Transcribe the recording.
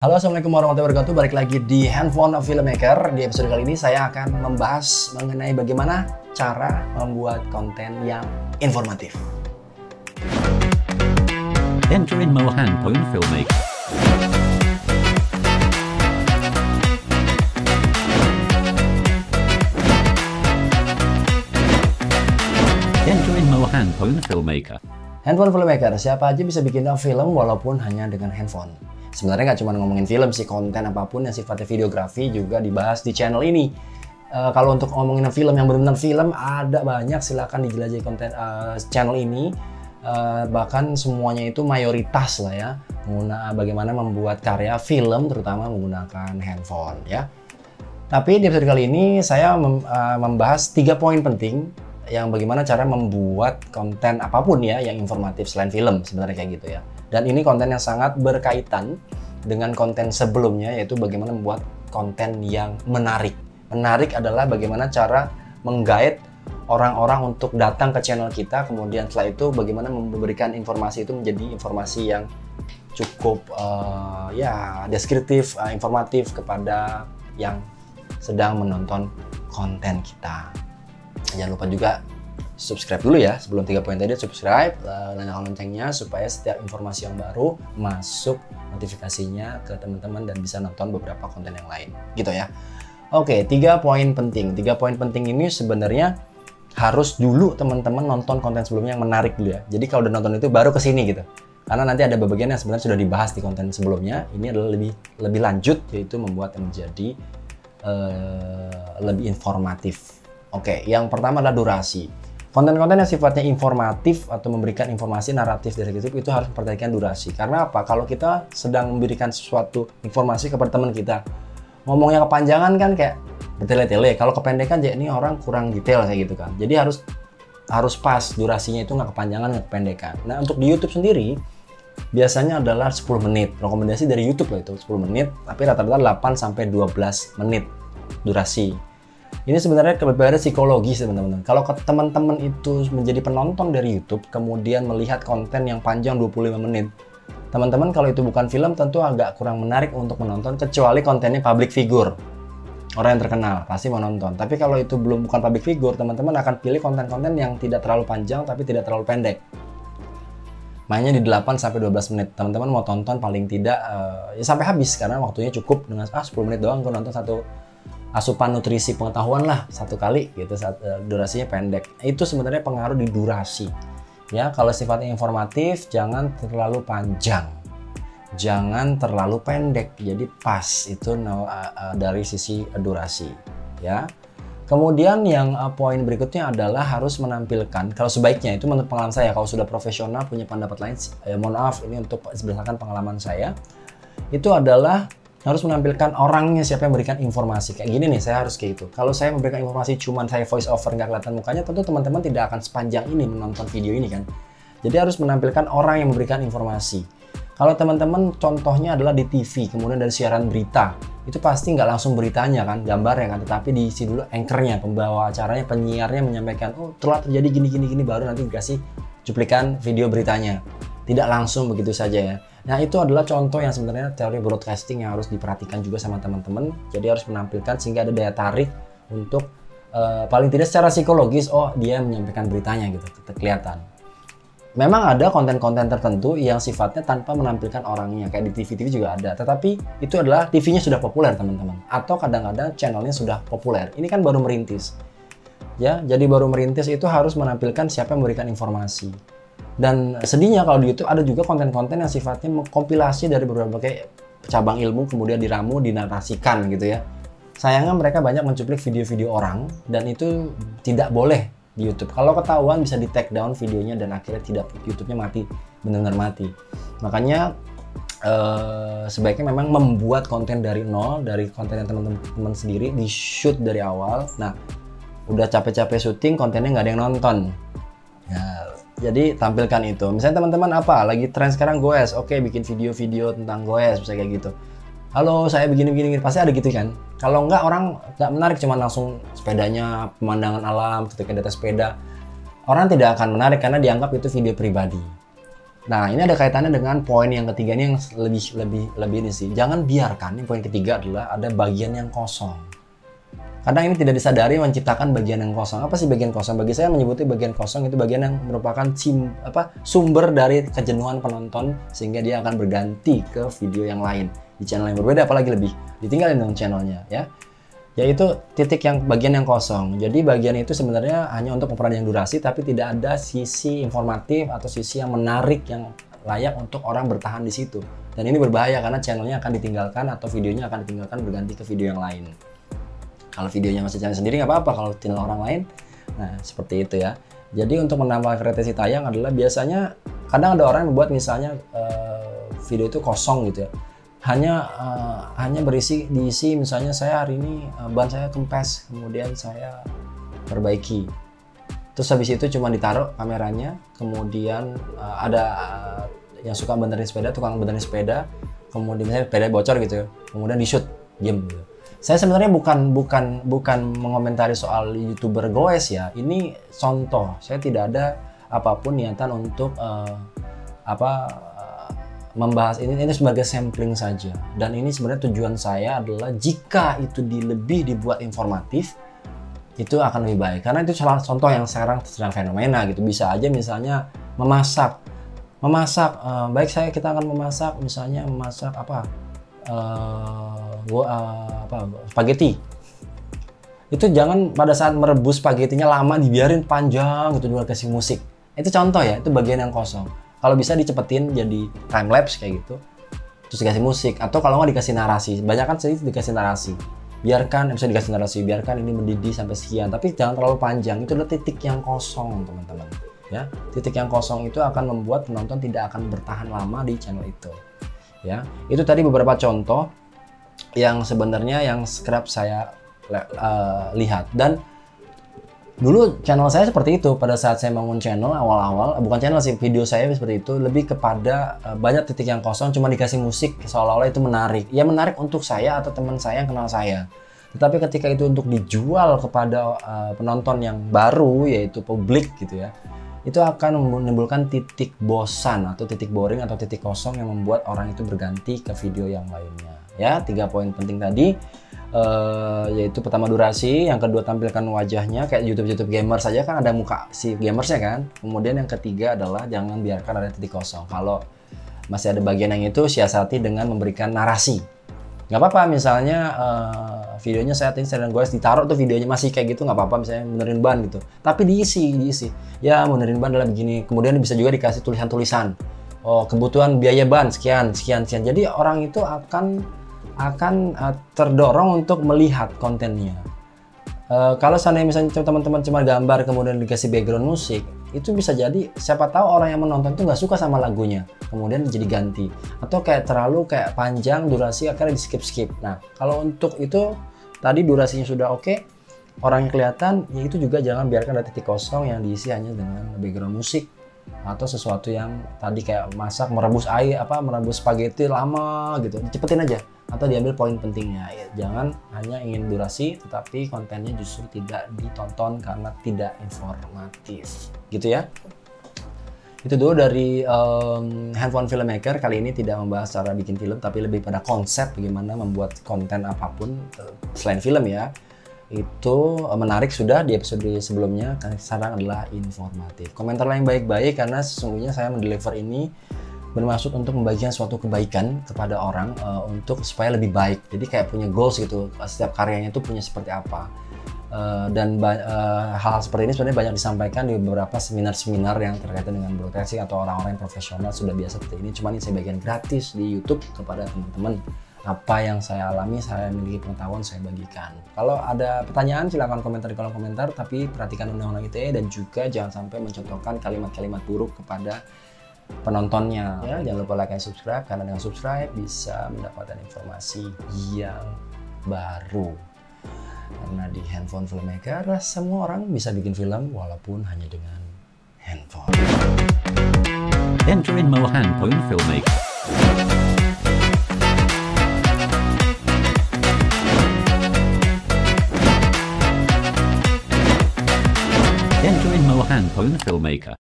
Halo, assalamualaikum warahmatullahi wabarakatuh. Balik lagi di Handphone Filmmaker. Di episode kali ini saya akan membahas mengenai bagaimana cara membuat konten yang informatif. Enter in more Handphone Filmmaker. Enter in more Handphone Filmmaker. Handphone Filmmaker, siapa aja bisa bikin film walaupun hanya dengan handphone. Sebenarnya nggak cuma ngomongin film sih, konten apapun yang sifatnya videografi juga dibahas di channel ini. Kalau untuk ngomongin film yang benar-benar film, ada banyak, silakan dijelajahi konten channel ini. Bahkan semuanya itu mayoritas lah ya, bagaimana membuat karya film terutama menggunakan handphone ya. Tapi di episode kali ini saya membahas 3 poin penting yang bagaimana cara membuat konten apapun ya yang informatif selain film, sebenarnya kayak gitu ya. Dan ini konten yang sangat berkaitan dengan konten sebelumnya, yaitu bagaimana membuat konten yang menarik. Menarik adalah bagaimana cara menggait orang-orang untuk datang ke channel kita, kemudian setelah itu bagaimana memberikan informasi itu menjadi informasi yang cukup deskriptif, informatif kepada yang sedang menonton konten kita. Jangan lupa juga subscribe dulu ya, sebelum 3 poin tadi subscribe, nyalakan loncengnya supaya setiap informasi yang baru masuk notifikasinya ke teman-teman dan bisa nonton beberapa konten yang lain gitu ya. Oke, 3 poin penting. 3 poin penting ini sebenarnya harus dulu teman-teman nonton konten sebelumnya yang menarik dulu ya. Jadi kalau udah nonton itu baru kesini gitu. Karena nanti ada bagian yang sebenarnya sudah dibahas di konten sebelumnya. Ini adalah lebih lanjut, yaitu membuat menjadi lebih informatif. Oke, yang pertama adalah durasi. Konten-konten yang sifatnya informatif atau memberikan informasi naratif dari YouTube itu harus memperhatikan durasi. Karena apa? Kalau kita sedang memberikan sesuatu informasi kepada teman kita, ngomongnya kepanjangan kan kayak bertele-tele. Kalau kependekan, jadi ini orang kurang detail kayak gitu kan. Jadi harus pas durasinya, itu nggak kepanjangan, nggak kependekan. Nah, untuk di YouTube sendiri biasanya adalah 10 menit. Rekomendasi dari YouTube lah itu 10 menit, tapi rata-rata 8-12 menit durasi. Ini sebenarnya kebebasan psikologis teman-teman. Kalau teman-teman itu menjadi penonton dari YouTube, kemudian melihat konten yang panjang 25 menit, teman-teman kalau itu bukan film tentu agak kurang menarik untuk menonton, kecuali kontennya public figure. Orang yang terkenal pasti mau nonton. Tapi kalau itu bukan public figure, teman-teman akan pilih konten-konten yang tidak terlalu panjang tapi tidak terlalu pendek. Mainnya di 8-12 menit. Teman-teman mau tonton paling tidak ya sampai habis, karena waktunya cukup dengan 10 menit doang gue nonton satu asupan nutrisi pengetahuan lah satu kali gitu, durasinya pendek. Itu sebenarnya pengaruh di durasi ya. Kalau sifatnya informatif jangan terlalu panjang, jangan terlalu pendek, jadi pas itu dari sisi durasi ya. Kemudian yang poin berikutnya adalah harus menampilkan, kalau sebaiknya itu menurut pengalaman saya, kalau sudah profesional punya pendapat lain mohon maaf, ini untuk berdasarkan pengalaman saya, itu adalah harus menampilkan orangnya, siapa yang memberikan informasi. Kayak gini nih, saya harus kayak gitu. Kalau saya memberikan informasi cuman saya voice over nggak kelihatan mukanya, tentu teman-teman tidak akan sepanjang ini menonton video ini kan. Jadi harus menampilkan orang yang memberikan informasi. Kalau teman-teman contohnya adalah di TV, kemudian dari siaran berita, itu pasti nggak langsung beritanya kan, gambarnya kan, tetapi diisi dulu anchornya, pembawa acaranya, penyiarnya menyampaikan, oh telah terjadi gini, baru nanti dikasih cuplikan video beritanya. Tidak langsung begitu saja ya. Nah, itu adalah contoh yang sebenarnya teori broadcasting yang harus diperhatikan juga sama teman-teman. Jadi harus menampilkan sehingga ada daya tarik untuk paling tidak secara psikologis, oh dia menyampaikan beritanya gitu, kelihatan. Memang ada konten-konten tertentu yang sifatnya tanpa menampilkan orangnya, kayak di TV-TV juga ada. Tetapi itu adalah TV-nya sudah populer teman-teman, atau kadang-kadang channelnya sudah populer. Ini kan baru merintis. Ya, jadi baru merintis itu harus menampilkan siapa yang memberikan informasi. Dan sedihnya kalau di YouTube ada juga konten-konten yang sifatnya mengkompilasi dari berbagai cabang ilmu, kemudian diramu, dinarasikan gitu ya. Sayangnya mereka banyak mencuplik video-video orang, dan itu tidak boleh di YouTube. Kalau ketahuan bisa di take down videonya dan akhirnya YouTube-nya mati, benar-benar mati. Makanya sebaiknya memang membuat konten dari nol, dari konten yang teman-teman sendiri, di shoot dari awal. Nah, udah capek-capek syuting, kontennya nggak ada yang nonton. Nah, jadi tampilkan itu. Misalnya teman-teman lagi tren sekarang goes, oke, bikin video-video tentang goes, misalnya kayak gitu. Halo, saya begini, pasti ada gitu kan. Kalau nggak, orang nggak menarik, cuma langsung sepedanya, pemandangan alam ketika di atas sepeda. Orang tidak akan menarik karena dianggap itu video pribadi. Nah, ini ada kaitannya dengan poin yang ketiga ini yang lebih ini sih. Jangan biarkan, ini poin ketiga adalah ada bagian yang kosong. Kadang ini tidak disadari menciptakan bagian yang kosong. Apa sih bagian kosong? Bagi saya menyebutnya bagian kosong itu bagian yang merupakan sumber dari kejenuhan penonton sehingga dia akan berganti ke video yang lain di channel yang berbeda, apalagi lebih ditinggalin dong channelnya ya. Yaitu titik yang bagian yang kosong. Jadi bagian itu sebenarnya hanya untuk memperpanjang durasi, tapi tidak ada sisi informatif atau sisi yang menarik yang layak untuk orang bertahan di situ. Dan ini berbahaya karena channelnya akan ditinggalkan atau videonya akan ditinggalkan berganti ke video yang lain. Kalau videonya masih channel sendiri nggak apa-apa, kalau channel orang lain, nah seperti itu ya. Jadi untuk menambah frekuensi tayang adalah biasanya kadang ada orang yang membuat misalnya video itu kosong gitu ya. Hanya diisi misalnya saya hari ini ban saya kempes, kemudian saya perbaiki. Terus habis itu cuma ditaruh kameranya, kemudian ada yang suka benerin sepeda, tukang benerin sepeda, kemudian misalnya sepeda bocor gitu, kemudian di shoot, diem gitu. Saya sebenarnya bukan mengomentari soal YouTuber goes ya. Ini contoh. Saya tidak ada apapun niatan untuk membahas ini sebagai sampling saja. Dan ini sebenarnya tujuan saya adalah jika itu lebih dibuat informatif, itu akan lebih baik. Karena itu salah contoh yang sekarang sedang fenomena gitu. Bisa aja misalnya memasak, kita akan memasak misalnya spaghetti. Itu jangan pada saat merebus spagettinya lama dibiarin panjang gitu juga kasih musik. Itu contoh ya, itu bagian yang kosong. Kalau bisa dicepetin jadi time lapse kayak gitu, terus dikasih musik, atau kalau nggak dikasih narasi. Banyak kan sih dikasih narasi. Biarkan ini mendidih sampai sekian, tapi jangan terlalu panjang. Itu adalah titik yang kosong, teman-teman. Ya, titik yang kosong itu akan membuat penonton tidak akan bertahan lama di channel itu. Ya, itu tadi beberapa contoh yang sebenarnya yang kerap saya lihat. Dan dulu channel saya seperti itu pada saat saya bangun channel awal-awal, bukan channel sih, video saya seperti itu, lebih kepada banyak titik yang kosong, cuma dikasih musik seolah-olah itu menarik. Ya menarik untuk saya atau teman saya yang kenal saya. Tetapi ketika itu untuk dijual kepada penonton yang baru, yaitu publik gitu ya, itu akan menimbulkan titik bosan atau titik boring atau titik kosong yang membuat orang itu berganti ke video yang lainnya. Ya, 3 poin penting tadi. Yaitu pertama durasi, yang kedua tampilkan wajahnya kayak YouTube gamer saja kan ada muka si gamersnya kan. Kemudian yang ketiga adalah jangan biarkan ada titik kosong. Kalau masih ada bagian yang itu, siasati dengan memberikan narasi. Nggak apa-apa misalnya videonya saya sedang goes, ditaruh tuh videonya masih kayak gitu, nggak apa-apa, misalnya benerin ban gitu. Tapi diisi. Ya benerin ban adalah begini. Kemudian bisa juga dikasih tulisan-tulisan. Oh, kebutuhan biaya ban sekian. Jadi orang itu akan terdorong untuk melihat kontennya. Kalau seandainya misalnya teman-teman cuma gambar kemudian dikasih background musik, itu bisa jadi siapa tahu orang yang menonton itu nggak suka sama lagunya, kemudian jadi ganti, atau terlalu panjang durasi akhirnya di skip. Nah, kalau untuk itu tadi durasinya sudah oke, orangnya kelihatan, ya itu juga jangan biarkan ada titik kosong yang diisi hanya dengan background musik atau sesuatu yang tadi kayak merebus spaghetti lama gitu, cepetin aja atau diambil poin pentingnya. Ya, jangan hanya ingin durasi tetapi kontennya justru tidak ditonton karena tidak informatif gitu ya. Itu dulu dari Handphone Filmmaker. Kali ini tidak membahas cara bikin film tapi lebih pada konsep bagaimana membuat konten apapun selain film ya. Itu menarik sudah di episode sebelumnya, sekarang adalah informatif. Komentar yang baik-baik karena sesungguhnya saya mendeliver ini bermaksud untuk membagikan suatu kebaikan kepada orang untuk supaya lebih baik. Jadi kayak punya goals gitu, setiap karyanya itu punya seperti apa. Dan hal seperti ini sebenarnya banyak disampaikan di beberapa seminar-seminar yang terkait dengan broadcasting atau orang-orang yang profesional sudah biasa seperti ini. Cuman ini saya bagikan gratis di YouTube kepada teman-teman. Apa yang saya alami, saya memiliki pengetahuan, saya bagikan. Kalau ada pertanyaan silahkan komentar di kolom komentar, tapi perhatikan undang-undang ITE dan juga jangan sampai mencontohkan kalimat-kalimat buruk kepada penontonnya. Ya, jangan lupa like dan subscribe karena dengan subscribe bisa mendapatkan informasi yang baru. Karena di Handphone Filmmaker semua orang bisa bikin film walaupun hanya dengan handphone. Enter in Handphone Filmmaker. Enter in Handphone Filmmaker.